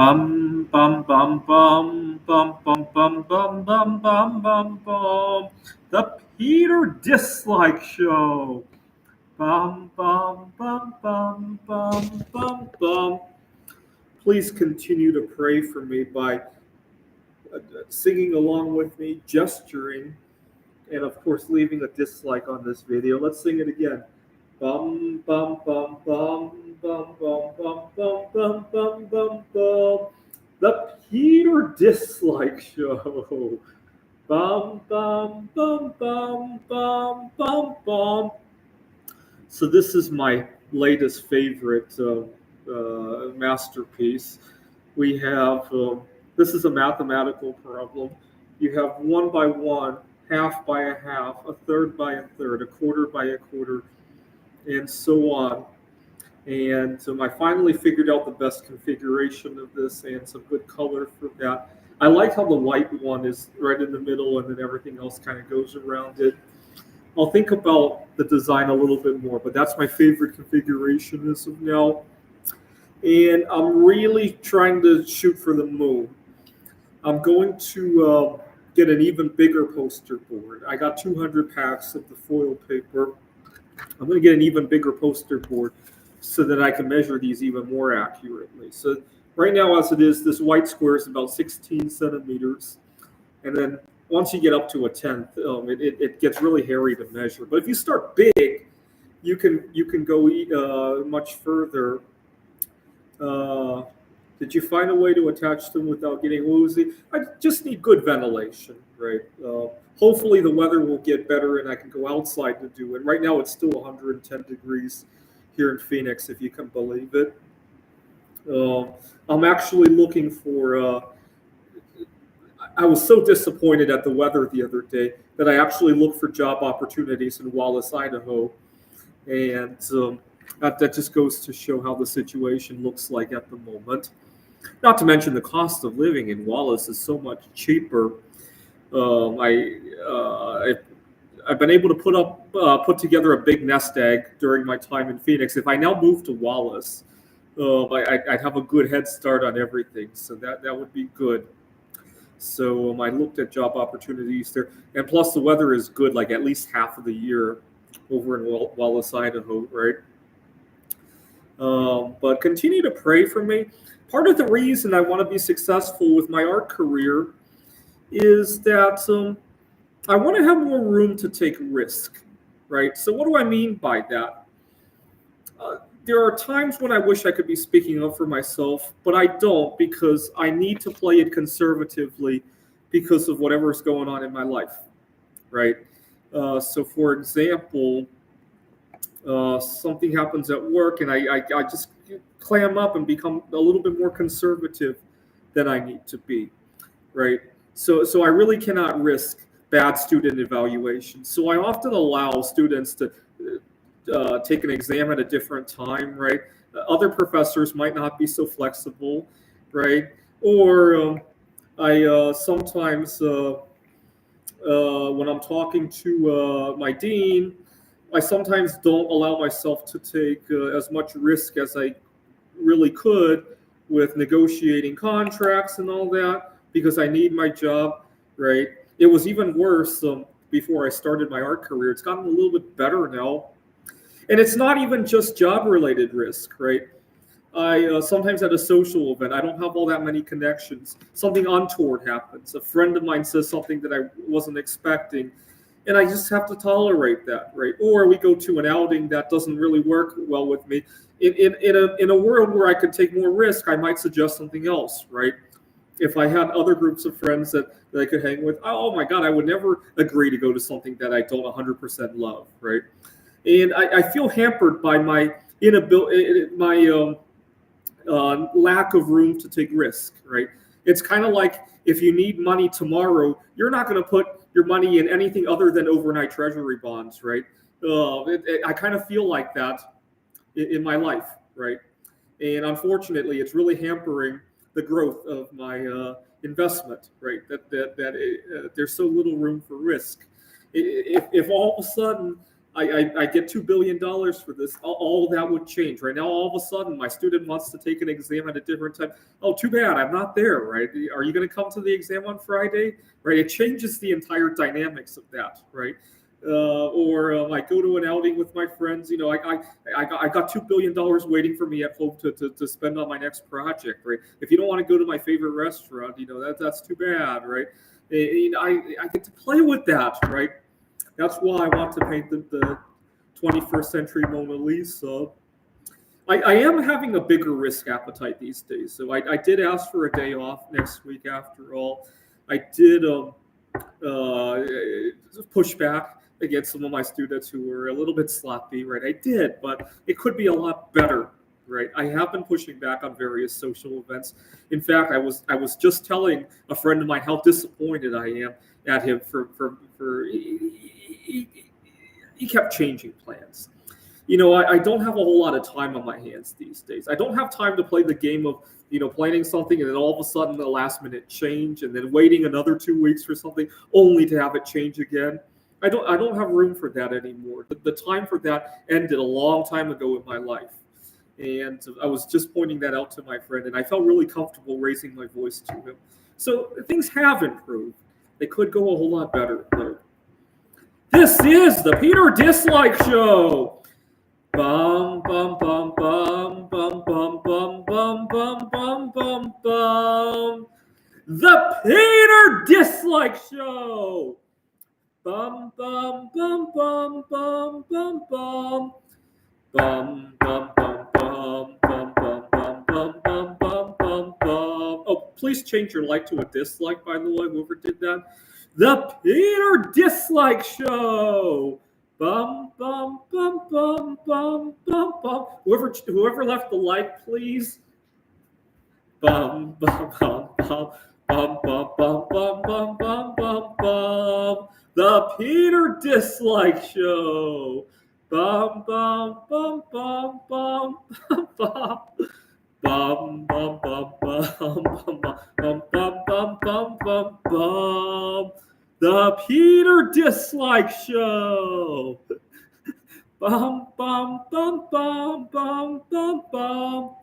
Bum bum bum bum bum bum bum bum bum bum bum bum. The Peter Dislike Show. Bum bum bum bum bum bum bum. Please continue to pray for me by singing along with me, gesturing, and of course leaving a dislike on this video. Let's sing it again. Bum bum bum bum bum bum bum bum bum bum bum bum. The Peter Dislike Show. Bum bum bum bum bum bum bum. So this is my latest favorite masterpiece. We have this is a mathematical problem. You have one by one, half by a half, a third by a third, a quarter by a quarter, and so on. And I finally figured out the best configuration of this and some good color for that. I like how the white one is right in the middle and then everything else kind of goes around it. I'll think about the design a little bit more, but that's my favorite configuration as of now. And I'm really trying to shoot for the moon. I'm going to get an even bigger poster board. I got 200 packs of the foil paper. I'm going to get an even bigger poster board so that I can measure these even more accurately. So right now, as it is, this white square is about 16 centimeters. And then once you get up to a tenth, it gets really hairy to measure. But if you start big, you can go much further. Did you find a way to attach them without getting woozy? I just need good ventilation, right? Hopefully the weather will get better and I can go outside to do it. Right now it's still 110 degrees here in Phoenix, if you can believe it. I'm actually looking for. I was so disappointed at the weather the other day that I actually looked for job opportunities in Wallace, Idaho, and that just goes to show how the situation looks like at the moment. Not to mention the cost of living in Wallace is so much cheaper. I've been able to put together a big nest egg during my time in Phoenix. If I now move to Wallace, I'd have a good head start on everything. So that would be good. So I looked at job opportunities there, and plus the weather is good, like at least half of the year over in Wallace, Idaho, right? But continue to pray for me. Part of the reason I want to be successful with my art career is that I want to have more room to take risk, right? So what do I mean by that? There are times when I wish I could be speaking up for myself, but I don't because I need to play it conservatively because of whatever's going on in my life, right? So for example, something happens at work and I just clam up and become a little bit more conservative than I need to be, right? So I really cannot risk bad student evaluation. So I often allow students to take an exam at a different time, right? Other professors might not be so flexible, right? Or I sometimes, when I'm talking to my dean, I sometimes don't allow myself to take as much risk as I really could with negotiating contracts and all that because I need my job, right? It was even worse before I started my art career. It's gotten a little bit better now. And it's not even just job-related risk, right? I sometimes at a social event, I don't have all that many connections. Something untoward happens. A friend of mine says something that I wasn't expecting, and I just have to tolerate that, right? Or we go to an outing that doesn't really work well with me. In a world where I could take more risk, I might suggest something else, right? If I had other groups of friends that I could hang with, oh my God, I would never agree to go to something that I don't 100% love, right? And I feel hampered by my inability, my lack of room to take risk, right? It's kind of like if you need money tomorrow, you're not going to put your money in anything other than overnight treasury bonds, right? I kind of feel like that in my life, right? And unfortunately, it's really hampering the growth of my investment, right? That there's so little room for risk. If all of a sudden I get $2 billion for this. All that would change. Right now, all of a sudden, my student wants to take an exam at a different time. Oh, too bad, I'm not there, right? Are you going to come to the exam on Friday? Right? It changes the entire dynamics of that, right? Or I go to an outing with my friends. I got $2 billion waiting for me at home to spend on my next project, right? If you don't want to go to my favorite restaurant, that's too bad, right? I get to play with that, right? That's why I want to paint the 21st century Mona Lisa. I am having a bigger risk appetite these days. So I did ask for a day off next week after all. I did push back against some of my students who were a little bit sloppy, right? I did, but it could be a lot better, right? I have been pushing back on various social events. In fact, I was just telling a friend of mine how disappointed I am at him for he kept changing plans. I don't have a whole lot of time on my hands these days. I don't have time to play the game of, planning something and then all of a sudden the last minute change and then waiting another 2 weeks for something only to have it change again. I don't have room for that anymore. The time for that ended a long time ago in my life. And I was just pointing that out to my friend, and I felt really comfortable raising my voice to him. So things have improved. They could go a whole lot better, though. This is the Peter Dislike Show. Bum bum bum bum bum bum bum bum bum bum bum bum. The Peter Dislike Show. Bum bum bum bum bum bum bum. Bum bum bum bum bum bum bum bum bum bum bum bum. Oh, please change your like to a dislike, by the way, whoever did that. The Peter Dislike Show. Bum bum bum bum bum bum bum. Whoever left the like, please. Bum bum bum bum bum bum bum bum bum bum bum bum. The Peter Dislike Show. Bum bum bum bum bum bum bum. Bum bum bum bum bum bum bum bum bum bum bum. The Peter Dislike Show. Bum bum bum bum bum bum bum.